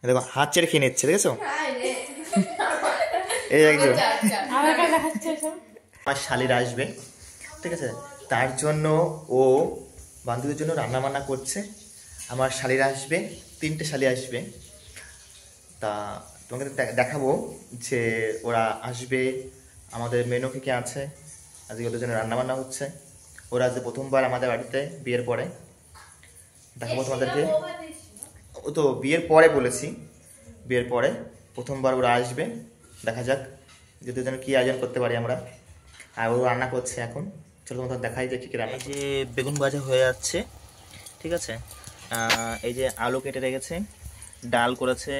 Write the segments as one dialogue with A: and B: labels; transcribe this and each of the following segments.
A: দেখো হাত চেড়ে খেয়ে নিচ্ছে, দেখেছো? এই একজন আমার শালিরা আসবে, ঠিক আছে, তার জন্য ও বান্ধবীর জন্য রান্না বান্না করছে। আমার শালিরা আসবে, 3টে শালি আসবে। তা তোমাকে দেখাবো যে ওরা আসবে, আমাদের মেনু কি আছে, আজকে ওদের জন্য রান্না বান্না হচ্ছে। ওরা আজ প্রথমবার আমাদের বাড়িতে বিয়ের পরে, দেখাবো তোমাদেরকে। ও তো বিয়ের পরে বলেছি, বিয়ের পরে প্রথমবার ওরা আসবে। দেখা যাক যে ওদের জন্য কী আয়োজন করতে পারি আমরা। আর ও রান্না করছে এখন, চলো তোমাদের দেখাই যে কী কী রান্না। এই যে বেগুন ভাজা হয়ে যাচ্ছে, ঠিক আছে। এই যে আলু কেটে রেখেছে, ডাল করেছে,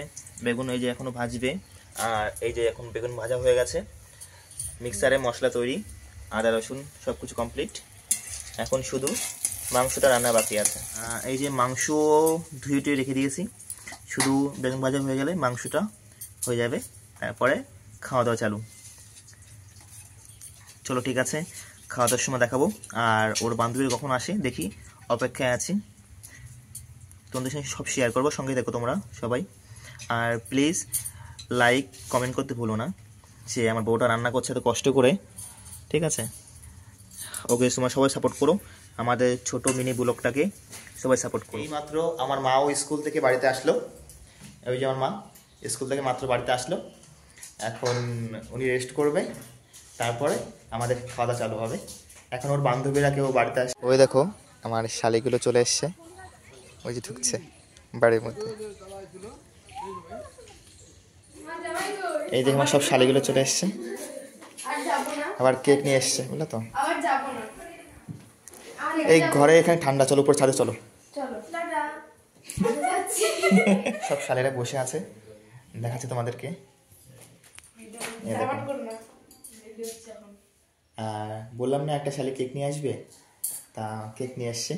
A: বেগুন এই যে এখনও ভাজবে। আর এই যে এখন বেগুন ভাজা হয়ে গেছে, মিক্সারে মশলা তৈরি, আদা রসুন সব কিছু কমপ্লিট। এখন শুধু মাংসটা রান্না বাকি আছে। এই যে মাংস ধুয়ে রেখে দিয়েছি, শুধু বেগুন ভাজা হয়ে গেলে মাংসটা হয়ে যাবে, তারপরে খাওয়া দাওয়া চালু। চলো ঠিক আছে, খাওয়া দাওয়ার সময় দেখাবো। আর ওর বান্ধবীর কখন আসে দেখি, অপেক্ষায় আছি। তোমাদের সঙ্গে সব শেয়ার করবো, সঙ্গে দেখো তোমরা সবাই। আর প্লিজ লাইক কমেন্ট করতে ভুলো না, যে আমার বউটা রান্না করছে এত কষ্ট করে, ঠিক আছে। ওকে তোমরা সবাই সাপোর্ট করো, আমাদের ছোট মিনি ব্লগটাকে সবাই সাপোর্ট করো। এই মাত্র আমার মাও স্কুল থেকে বাড়িতে আসলো, ওই যে আমার মা স্কুল থেকে মাত্র বাড়িতে আসলো। এখন উনি রেস্ট করবে, তারপরে আমাদের খাওয়া দাওয়া চালু হবে। এখন ওর বান্ধবীরা কেউ বাড়িতে আসে। ওই দেখো আমার শালিগুলো চলে এসছে, ওই যে ঢুকছে বাড়ির মধ্যে। এই দেখো আমার সব শালিগুলো চলে এসছে, আবার কেক নিয়ে এসছে, বুঝলো তো। এই ঘরে এখানে ঠান্ডা, চলো উপর ছাদে চলো। সব শালেরা বসে আছে, দেখাচ্ছে তোমাদেরকে। বললাম না একটা শালি কেক নিয়ে আসবে, তা কেক নিয়ে এসছে।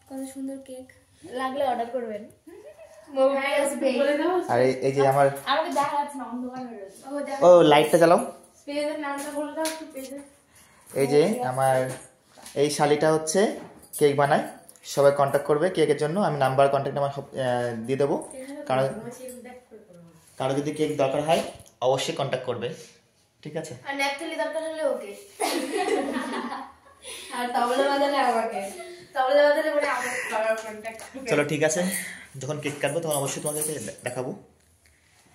B: কত সুন্দর কেক, লাগলে অর্ডার করবেন।
A: আর এই যে আমার ও লাইটটা জ্বালাও। এই যে আমার এই শালিটা হচ্ছে কেক বানায়, সবাই কন্ট্যাক্ট করবে কেকের জন্য। আমি নাম্বার, কন্ট্যাক্ট নাম্বার সব দিয়ে দেবো। কারো যদি কেক দরকার হয় অবশ্যই কন্ট্যাক্ট করবে, ঠিক আছে।
B: আর ন্যাপথলি দরকার হলে ওকে, আর তাবলা বাজালে আমাকে, তাবলা বাজালে পরে আমার কন্ট্যাক্ট।
A: চলো ঠিক আছে, যখন কেক কাটবো তখন অবশ্যই তোমাদেরকে দেখাবো,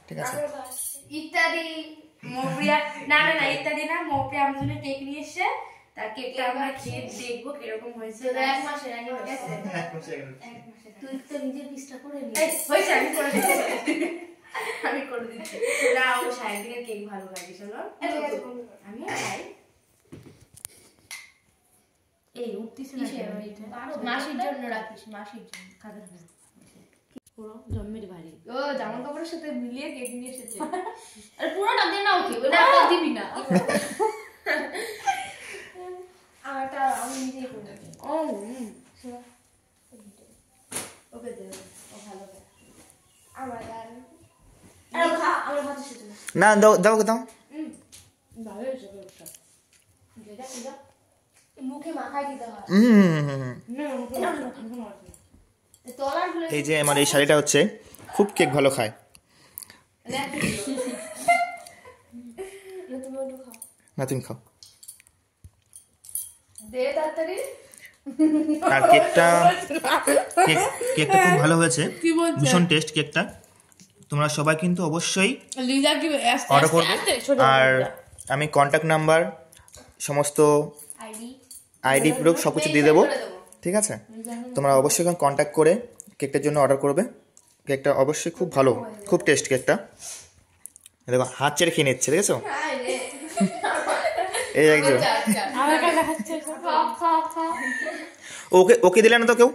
A: ঠিক আছে।
B: ইত্যাদি মৌপ্রিয়া, না না না ইত্যাদি না, মৌপ্রিয়া আমার জন্য কেক নিয়ে এসেছে। তার কেকটা আমরা খেয়ে দেখবো কিরকম হয়েছে। 1 মাসের আগে হয়েছে, 1 মাসের তুই তো নিজে পিসটা করে নি হয়েছে। আমি করে দিচ্ছি, আমি করে দিচ্ছি। না ও সাইদিনের কেক ভালো লাগে, চলো আমি খাই। এই উঠতিছে না মাসির জন্য রাখিস, মাসির জন্য কাদের না পুরো জন্মের বাড়ি। ও জামা কাপড়ের সাথে মিলিয়ে কেক নিয়ে এসেছে। আরে পুরোটা দে না ওকে, ওটা দিবি না। আমারটা আমি নিজেই করে দেব। ও ওকে দে, ও ভালো করে। আমার আর খা, আমার ভাত শেষ না।
A: না দাও দাও দাও।
B: ভালো হয়েছে ওটা। যেটা কিটা মুখে মাখাই দিতে হয়।
A: এই যে আমার এই শাড়িটা হচ্ছে খুব কেক ভালো খায়। না তুমি খাও। আর কেকটা খুব ভালো হয়েছে, ভীষণ টেস্ট কেকটা। তোমরা সবাই কিন্তু অবশ্যই অর্ডার করবে। আর আমি কন্ট্যাক্ট নাম্বার, সমস্ত আইডি প্রুফ সব কিছু দিয়ে দেবো, ঠিক আছে। তোমরা অবশ্যই কন্ট্যাক্ট করে কেকটার জন্য অর্ডার করবে। কেকটা অবশ্যই খুব ভালো, খুব টেস্ট কেকটা। দেখো হাত চেড়ে খেয়ে নিচ্ছে, দেখেছো? এই একজন ওকে ওকে দিলে না তো কেউ।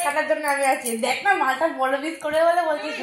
B: কাটার জন্য আমি আছি, দেখ না মালটা বড় পিস করে বলে বলছিস।